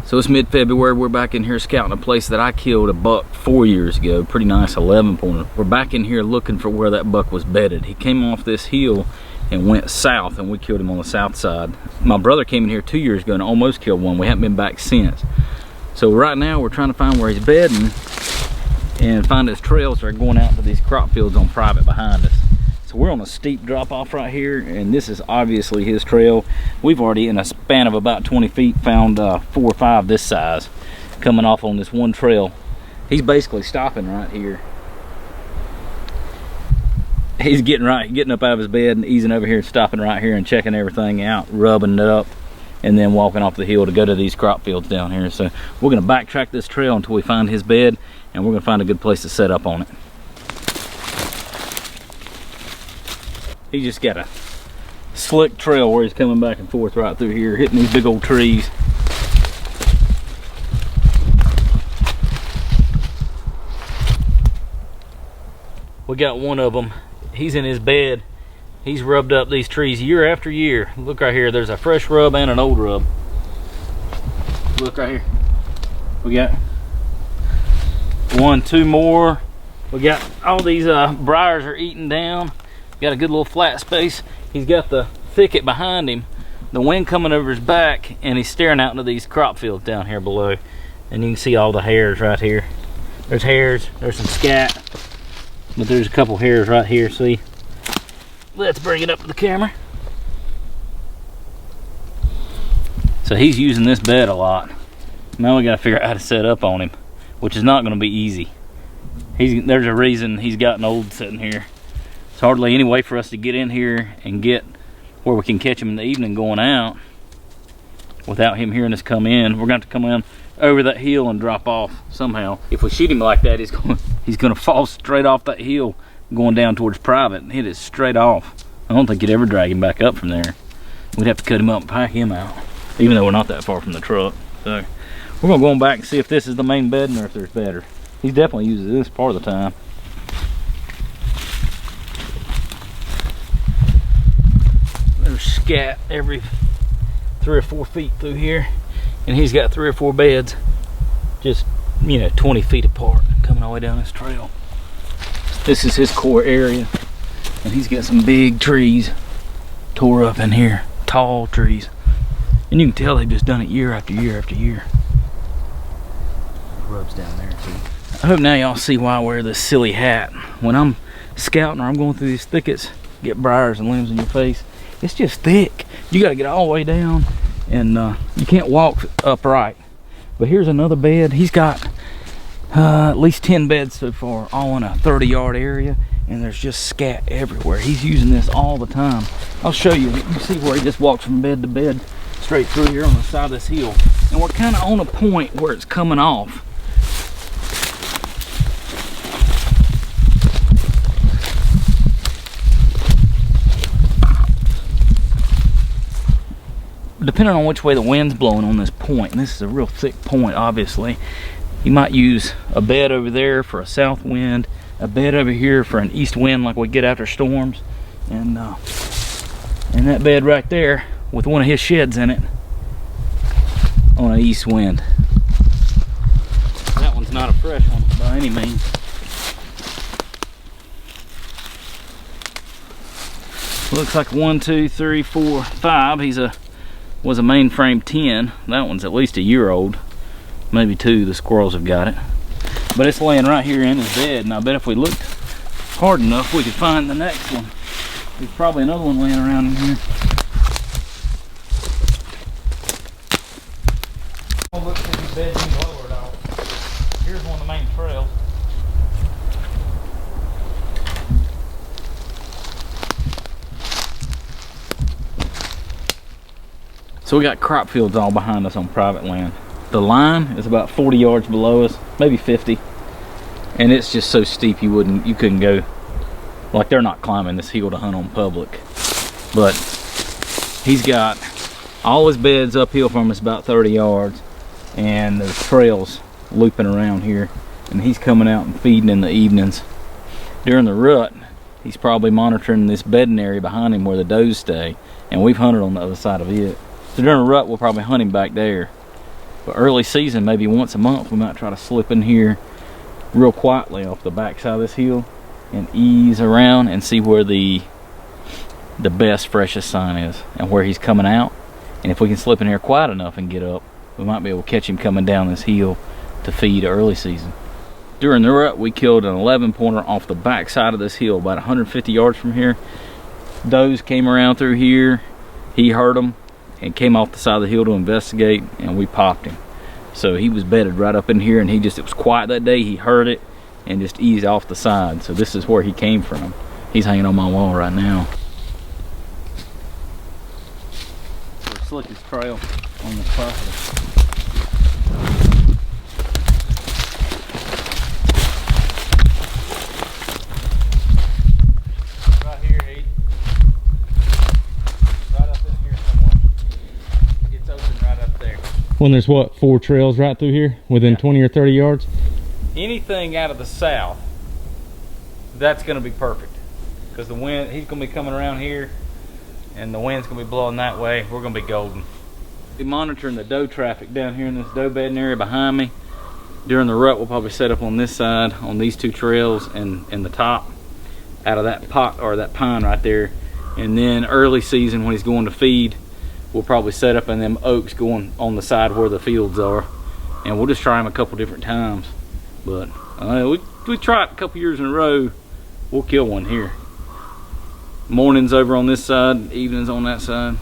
So it's mid-February. We're back in here scouting a place that I killed a buck 4 years ago. Pretty nice 11-pointer. We're back in here looking for where that buck was bedded. He came off this hill and went south, and we killed him on the south side. My brother came in here 2 years ago and almost killed one. We haven't been back since. So right now we're trying to find where he's bedding and find his trails that are going out to these crop fields on private behind us. So we're on a steep drop off right here, and this is obviously his trail. We've already, in a span of about 20 feet, found 4 or 5 this size coming off on this one trail. He's basically stopping right here. He's getting up out of his bed and easing over here, stopping right here and checking everything out, rubbing it up, and then walking off the hill to go to these crop fields down here. So we're gonna backtrack this trail until we find his bed, and we're gonna find a good place to set up on it. He just got a slick trail where he's coming back and forth right through here, hitting these big old trees. We got one of them. He's in his bed. He's rubbed up these trees year after year. Look right here, there's a fresh rub and an old rub. Look right here. We got 1, 2 more. We got all these briars are eating down. Got a good little flat space. He's got the thicket behind him, the wind coming over his back, and he's staring out into these crop fields down here below. And you can see all the hares right here. There's hares, there's some scat, but there's a couple hares right here, see? Let's bring it up to the camera. So he's using this bed a lot. Now we gotta figure out how to set up on him, which is not gonna be easy. There's a reason he's gotten old sitting here. It's hardly any way for us to get in here and get where we can catch him in the evening going out without him hearing us come in. We're going to have to come in over that hill and drop off somehow. If we shoot him like that, he's going to fall straight off that hill going down towards private and hit it straight off. I don't think you'd ever drag him back up from there. We'd have to cut him up and pack him out, even though we're not that far from the truck. So we're going to go on back and see if this is the main bedding or if there's better. He definitely uses this part of the time. Scat every 3 or 4 feet through here, and he's got 3 or 4 beds just 20 feet apart coming all the way down this trail. This is his core area, and he's got some big trees tore up in here, tall trees, and you can tell they've just done it year after year after year. Rubs down there too. I hope now y'all see why I wear this silly hat when I'm scouting or I'm going through these thickets. Get briars and limbs in your face. It's just thick. You got to get all the way down, and you can't walk upright. But here's another bed. He's got at least 10 beds so far, all in a 30-yard area, and there's just scat everywhere. He's using this all the time. I'll show you. You can see where he just walks from bed to bed straight through here on the side of this hill. And we're kind of on a point where it's coming off. Depending on which way the wind's blowing on this point, and this is a real thick point obviously, you might use a bed over there for a south wind, a bed over here for an east wind like we get after storms, and that bed right there with one of his sheds in it on an east wind. That one's not a fresh one by any means. Looks like 1, 2, 3, 4, 5. Was a mainframe 10. That one's at least a year old, maybe 2. The squirrels have got it, but it's laying right here in his bed, and I bet if we looked hard enough we could find the next one. There's probably another one laying around in here. Oh, look, his bed's even lower at all. Here's one of the main trails. So we got crop fields all behind us on private land. The line is about 40 yards below us, maybe 50. And it's just so steep you couldn't go. Like, they're not climbing this hill to hunt on public. But he's got all his beds uphill from us about 30 yards. And there's trails looping around here. And he's coming out and feeding in the evenings. During the rut, he's probably monitoring this bedding area behind him where the does stay. And we've hunted on the other side of it. So during the rut, we'll probably hunt him back there. But early season, maybe once a month, we might try to slip in here real quietly off the back side of this hill and ease around and see where the best, freshest sign is and where he's coming out. And if we can slip in here quiet enough and get up, we might be able to catch him coming down this hill to feed early season. During the rut, we killed an 11 pointer off the back side of this hill, about 150 yards from here. Does came around through here, he heard them and came off the side of the hill to investigate, and we popped him. So he was bedded right up in here, and it was quiet that day. He heard it and just eased off the side. So this is where he came from. He's hanging on my wall right now. Slickest trail on this property. Right here, Heath. Right up in here somewhere. It's open right up there. When there's what, 4 trails right through here within 20 or 30 yards? Anything out of the south, that's going to be perfect. Because the wind, he's going to be coming around here, and the wind's gonna be blowing that way. We're gonna be golden. Be monitoring the doe traffic down here in this doe bedding area behind me. During the rut, we'll probably set up on this side, on these 2 trails, and the top out of that pot or that pine right there. And then early season, when he's going to feed, we'll probably set up in them oaks going on the side where the fields are, and we'll just try him a couple different times. But we try it a couple years in a row, we'll kill one here. Mornings over on this side, evenings on that side.